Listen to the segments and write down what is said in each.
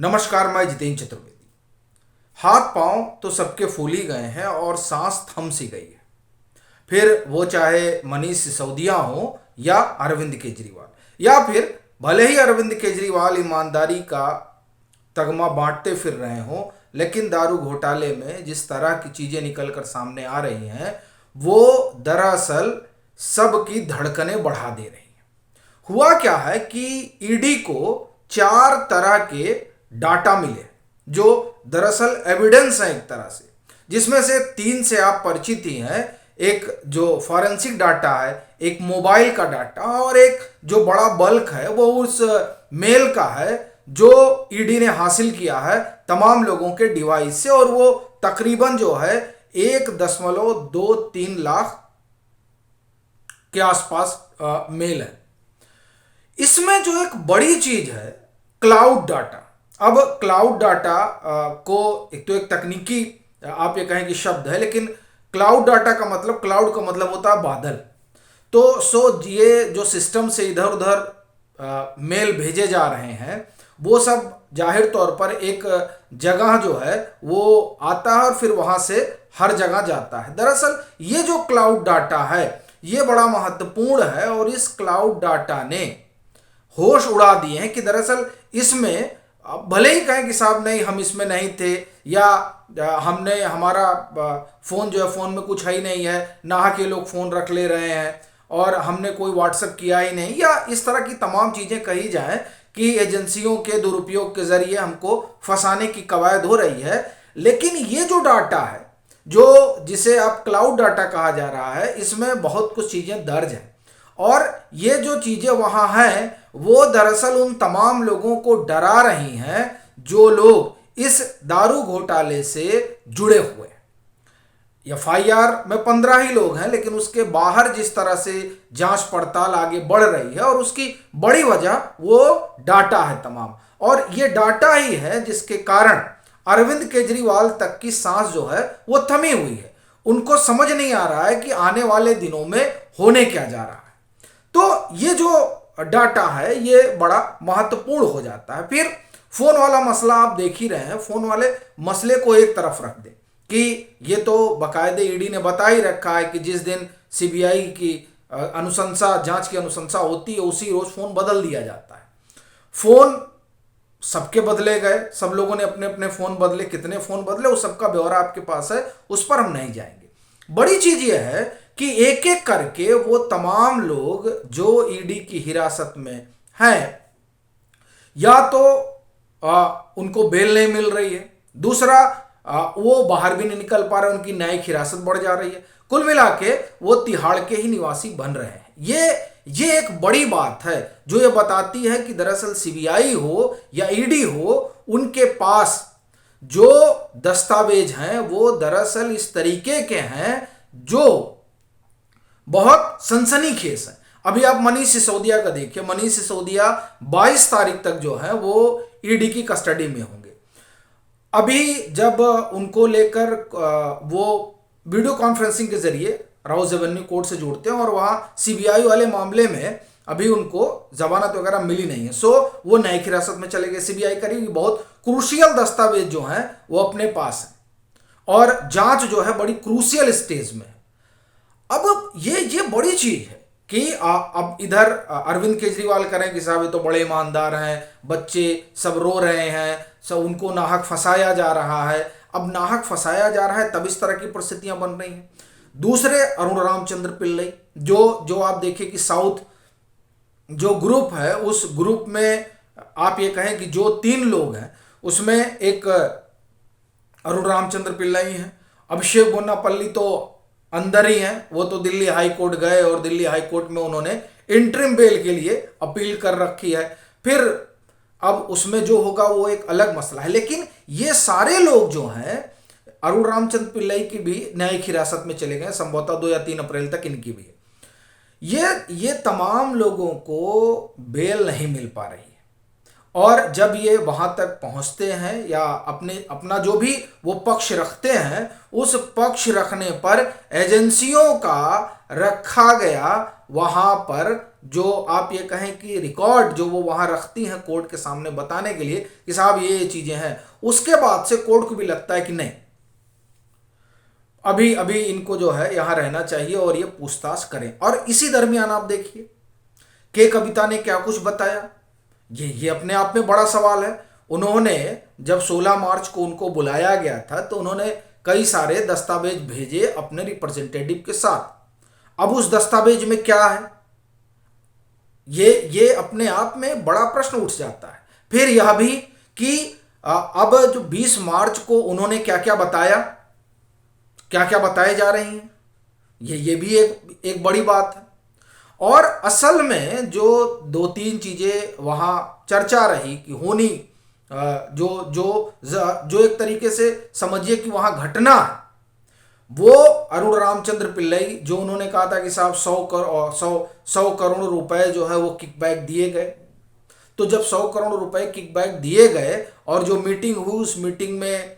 नमस्कार, मैं जितेंद्र चतुर्वेदी। हाथ पांव तो सबके फूल ही गए हैं और सांस थम सी गई है। फिर वो चाहे मनीष सिसोदिया हो या अरविंद केजरीवाल, या फिर भले ही अरविंद केजरीवाल ईमानदारी का तगमा बांटते फिर रहे हों, लेकिन दारू घोटाले में जिस तरह की चीजें निकल कर सामने आ रही हैं वो दरअसल सबकी धड़कनें बढ़ा दे रही हैं। हुआ क्या है कि ईडी को 4 तरह के डाटा मिले जो दरअसल एविडेंस है एक तरह से, जिसमें से 3 से आप परिचित ही हैं। एक जो फॉरेंसिक डाटा है, एक मोबाइल का डाटा, और एक जो बड़ा बल्क है वो उस मेल का है जो ईडी ने हासिल किया है तमाम लोगों के डिवाइस से, और वो तकरीबन जो है 1.23 लाख के आसपास मेल है। इसमें जो एक बड़ी चीज है क्लाउड डाटा। अब क्लाउड डाटा को एक तो एक तकनीकी आप ये कहें कि शब्द है, लेकिन क्लाउड डाटा का मतलब, क्लाउड का मतलब होता है बादल। तो ये जो सिस्टम से इधर उधर मेल भेजे जा रहे हैं वो सब जाहिर तौर पर एक जगह जो है वो आता है और फिर वहां से हर जगह जाता है। दरअसल ये जो क्लाउड डाटा है ये बड़ा महत्वपूर्ण है, और इस क्लाउड डाटा ने होश उड़ा दिए हैं कि दरअसल इसमें भले ही कहें कि साहब नहीं हम इसमें नहीं थे, या हमने हमारा फ़ोन जो है फ़ोन में कुछ है ही नहीं है, नाहा के लोग फ़ोन रख ले रहे हैं और हमने कोई व्हाट्सएप किया ही नहीं, या इस तरह की तमाम चीज़ें कही जाएं कि एजेंसियों के दुरुपयोग के ज़रिए हमको फंसाने की कवायद हो रही है। लेकिन ये जो डाटा है, जो जिसे आप क्लाउड डाटा कहा जा रहा है, इसमें बहुत कुछ चीज़ें दर्ज हैं, और ये जो चीज़ें वहाँ हैं वो दरअसल उन तमाम लोगों को डरा रही हैं जो लोग इस दारू घोटाले से जुड़े हुए हैं। एफआईआर में 15 ही लोग हैं, लेकिन उसके बाहर जिस तरह से जांच पड़ताल आगे बढ़ रही है, और उसकी बड़ी वजह वो डाटा है तमाम, और ये डाटा ही है जिसके कारण अरविंद केजरीवाल तक की सांस जो है वो थमी हुई है। उनको समझ नहीं आ रहा है कि आने वाले दिनों में होने क्या जा रहा है। तो ये जो डाटा है ये बड़ा महत्वपूर्ण हो जाता है। फिर फोन वाला मसला आप देख ही रहे हैं। फोन वाले मसले को एक तरफ रख दें कि ये तो बाकायदे ईडी ने बता ही रखा है कि जिस दिन सीबीआई की अनुशंसा, जांच की अनुशंसा होती है उसी रोज फोन बदल दिया जाता है। फोन सबके बदले गए, सब लोगों ने अपने अपने फोन बदले। कितने फोन बदले उस सबका ब्यौरा आपके पास है, उस पर हम नहीं जाएंगे। बड़ी चीज यह है कि एक एक करके वो तमाम लोग जो ईडी की हिरासत में हैं, या तो उनको बेल नहीं मिल रही है, दूसरा वो बाहर भी नहीं निकल पा रहे, उनकी न्यायिक हिरासत बढ़ जा रही है। कुल मिला के वो तिहाड़ के ही निवासी बन रहे हैं। ये एक बड़ी बात है जो ये बताती है कि दरअसल सीबीआई हो या ईडी हो, उनके पास जो दस्तावेज हैं वो दरअसल इस तरीके के हैं जो बहुत सनसनीखेज है। अभी आप मनीष सिसोदिया का देखिए। मनीष सिसोदिया 22 तारीख तक जो है वो ईडी की कस्टडी में होंगे। अभी जब उनको लेकर वो वीडियो कॉन्फ्रेंसिंग के जरिए राउज एवेन्यू कोर्ट से जुड़ते हैं, और वहां सीबीआई वाले मामले में अभी उनको जमानत वगैरह मिली नहीं है, सो वो न्यायिक हिरासत में चले गए। सीबीआई करेगी, बहुत क्रूशियल दस्तावेज जो हैं वो अपने पास है, और जांच जो है बड़ी क्रूशियल स्टेज में है। अब ये बड़ी चीज है कि अब इधर अरविंद केजरीवाल करें कि साहब ये तो बड़े ईमानदार हैं, बच्चे सब रो रहे हैं, सब उनको नाहक फंसाया जा रहा है। अब नाहक फंसाया जा रहा है तब इस तरह की परिस्थितियां बन रही हैं। दूसरे अरुण रामचंद्र पिल्लई, जो आप देखिए कि साउथ जो ग्रुप है, उस ग्रुप में आप ये कहें कि जो 3 लोग हैं उसमें एक अरुण रामचंद्र पिल्लई हैं, अभिषेक बोनापल्ली तो अंदर ही हैं, वो तो दिल्ली हाई कोर्ट गए और दिल्ली हाई कोर्ट में उन्होंने इंटरिम बेल के लिए अपील कर रखी है। फिर अब उसमें जो होगा वो एक अलग मसला है, लेकिन ये सारे लोग जो हैं, अरुण रामचंद्र पिल्लई की भी न्यायिक हिरासत में चले गए, संभवतः 2 या 3 अप्रैल तक इनकी भी है। ये तमाम लोगों को बेल नहीं मिल पा रही है, और जब ये वहां तक पहुंचते हैं या अपना जो भी वो पक्ष रखते हैं, उस पक्ष रखने पर एजेंसियों का रखा गया वहां पर जो आप ये कहें कि रिकॉर्ड जो वो वहाँ रखती हैं कोर्ट के सामने बताने के लिए कि साहब ये चीज़ें हैं, उसके बाद से कोर्ट को भी लगता है कि नहीं, अभी अभी इनको जो है यहाँ रहना चाहिए और ये पूछताछ करें। और इसी दरमियान आप देखिए के कविता ने क्या कुछ बताया, ये अपने आप में बड़ा सवाल है। उन्होंने जब 16 मार्च को उनको बुलाया गया था तो उन्होंने कई सारे दस्तावेज भेजे अपने रिप्रेजेंटेटिव के साथ। अब उस दस्तावेज में क्या है, ये अपने आप में बड़ा प्रश्न उठ जाता है। फिर यह भी कि अब जो 20 मार्च को उन्होंने क्या क्या बताया, क्या क्या बताए जा रही हैं, ये भी एक बड़ी बात है। और असल में जो दो तीन चीजें वहां चर्चा रही कि होनी, जो जो जो एक तरीके से समझिए कि वहां घटना, वो अरुण रामचंद्र पिल्लई जो उन्होंने कहा था कि साहब 100 करोड़ रुपए जो है वो किकबैक दिए गए। तो जब 100 करोड़ रुपए किकबैक दिए गए और जो मीटिंग हुई उस मीटिंग में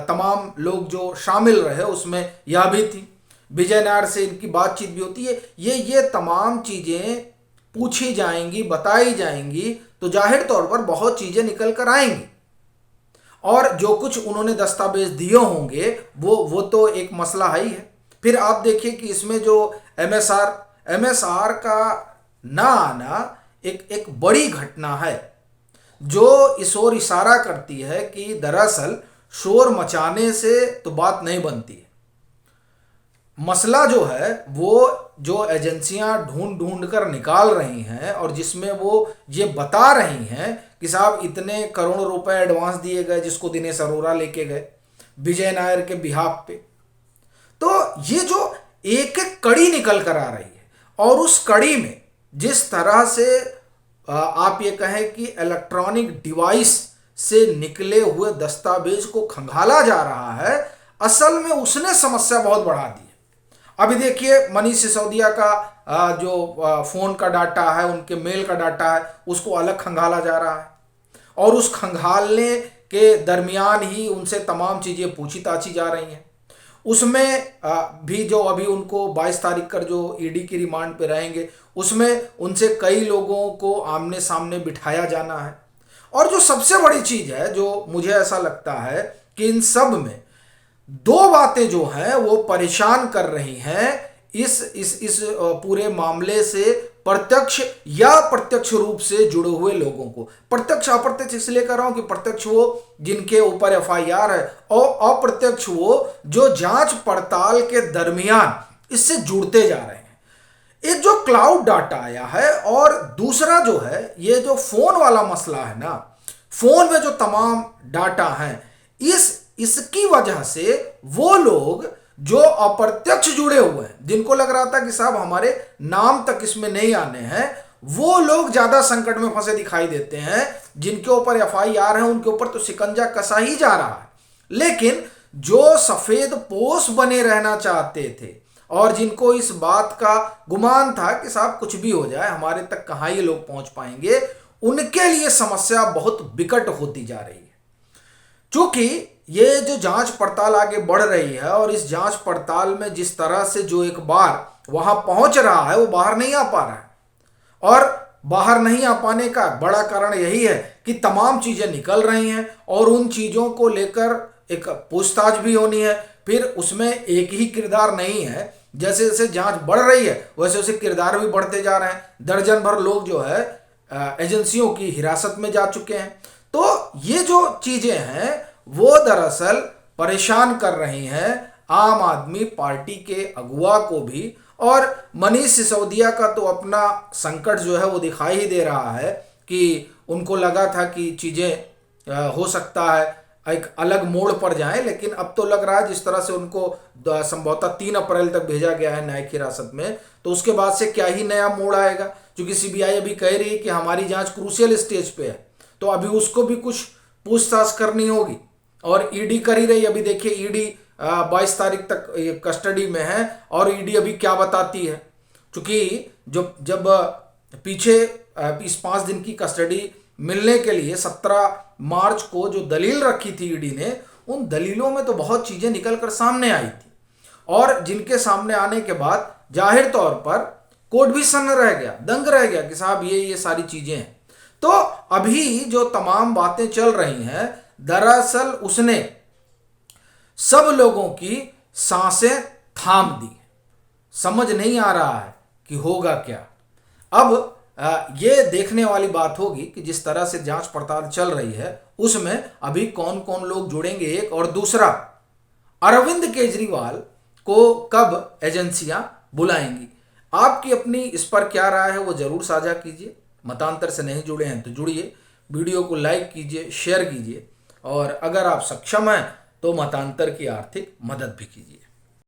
तमाम लोग जो शामिल रहे उसमें यह भी थी, विजय नायर से इनकी बातचीत भी होती है, ये तमाम चीज़ें पूछी जाएंगी, बताई जाएंगी, तो जाहिर तौर पर बहुत चीज़ें निकल कर आएंगी। और जो कुछ उन्होंने दस्तावेज दिए होंगे वो तो एक मसला है ही है। फिर आप देखिए कि इसमें जो एमएसआर का ना आना एक बड़ी घटना है, जो इस ओर इशारा करती है कि दरअसल शोर मचाने से तो बात नहीं बनती है। मसला जो है वो जो एजेंसियां ढूंढ ढूंढ कर निकाल रही हैं और जिसमें वो ये बता रही हैं कि साहब इतने करोड़ रुपए एडवांस दिए गए जिसको दिनेश अरोड़ा लेके गए विजय नायर के बिहाफ पे, तो ये जो एक एक कड़ी निकल कर आ रही है और उस कड़ी में जिस तरह से आप ये कहें कि इलेक्ट्रॉनिक डिवाइस से निकले हुए दस्तावेज को खंगाला जा रहा है, असल में उसने समस्या बहुत बढ़ा दी है। अभी देखिए मनीष सिसोदिया का जो फोन का डाटा है, उनके मेल का डाटा है, उसको अलग खंगाला जा रहा है और उस खंगालने के दरमियान ही उनसे तमाम चीज़ें पूछी ताछी जा रही हैं। उसमें भी जो अभी उनको 22 तारीख कर जो ईडी की रिमांड पे रहेंगे उसमें उनसे कई लोगों को आमने सामने बिठाया जाना है। और जो सबसे बड़ी चीज़ है जो मुझे ऐसा लगता है कि इन सब में दो बातें जो हैं वो परेशान कर रही हैं इस पूरे मामले से प्रत्यक्ष या प्रत्यक्ष रूप से जुड़े हुए लोगों को। प्रत्यक्ष अप्रत्यक्ष इसलिए कर रहा हूं कि प्रत्यक्ष वो जिनके ऊपर एफआईआर है और अप्रत्यक्ष वो जो जांच पड़ताल के दरमियान इससे जुड़ते जा रहे हैं। एक जो क्लाउड डाटा आया है और दूसरा जो है ये जो फोन वाला मसला है ना, फोन में जो तमाम डाटा है इसकी वजह से वो लोग जो अप्रत्यक्ष जुड़े हुए हैं, जिनको लग रहा था कि साहब हमारे नाम तक इसमें नहीं आने हैं, वो लोग ज्यादा संकट में फंसे दिखाई देते हैं। जिनके ऊपर एफआईआर है उनके ऊपर तो शिकंजा कसा ही जा रहा है, लेकिन जो सफेद पोश बने रहना चाहते थे और जिनको इस बात का गुमान था कि साहब कुछ भी हो जाए हमारे तक कहां ये लोग पहुंच पाएंगे, उनके लिए समस्या बहुत विकट होती जा रही है। क्योंकि ये जो जांच पड़ताल आगे बढ़ रही है और इस जांच पड़ताल में जिस तरह से जो एक बार वहां पहुंच रहा है वो बाहर नहीं आ पा रहा है, और बाहर नहीं आ पाने का बड़ा कारण यही है कि तमाम चीजें निकल रही हैं और उन चीजों को लेकर एक पूछताछ भी होनी है। फिर उसमें एक ही किरदार नहीं है, जैसे जैसे जांच बढ़ रही है वैसे वैसे किरदार भी बढ़ते जा रहे हैं। दर्जन भर लोग जो है एजेंसियों की हिरासत में जा चुके हैं। तो ये जो चीजें हैं वो दरअसल परेशान कर रही हैं आम आदमी पार्टी के अगुवा को भी, और मनीष सिसोदिया का तो अपना संकट जो है वो दिखाई ही दे रहा है कि उनको लगा था कि चीज़ें हो सकता है एक अलग मोड़ पर जाएं, लेकिन अब तो लग रहा है जिस तरह से उनको संभवतः 3 अप्रैल तक भेजा गया है न्यायिक हिरासत में, तो उसके बाद से क्या ही नया मोड़ आएगा। क्योंकि सीबीआई अभी कह रही है कि हमारी जांच क्रूशियल स्टेज पे है, तो अभी उसको भी कुछ पूछताछ करनी होगी और ईडी कर ही रही। अभी देखिए ईडी 22 तारीख तक कस्टडी में है और ईडी अभी क्या बताती है, क्योंकि जब पीछे इस 5 दिन की कस्टडी मिलने के लिए 17 मार्च को जो दलील रखी थी ईडी ने, उन दलीलों में तो बहुत चीजें निकल कर सामने आई थी और जिनके सामने आने के बाद जाहिर तौर पर कोर्ट भी सन्न रह गया, दंग रह गया कि साहब ये सारी चीजें हैं। तो अभी जो तमाम बातें चल रही हैं, दरअसल उसने सब लोगों की सांसें थाम दी। समझ नहीं आ रहा है कि होगा क्या। अब ये देखने वाली बात होगी कि जिस तरह से जांच पड़ताल चल रही है उसमें अभी कौन कौन लोग जुड़ेंगे, एक, और दूसरा अरविंद केजरीवाल को कब एजेंसियां बुलाएंगी। आपकी अपनी इस पर क्या राय है वो जरूर साझा कीजिए। मतांतर से नहीं जुड़े हैं तो जुड़िए, वीडियो को लाइक कीजिए, शेयर कीजिए, और अगर आप सक्षम हैं तो मतांतर की आर्थिक मदद भी कीजिए।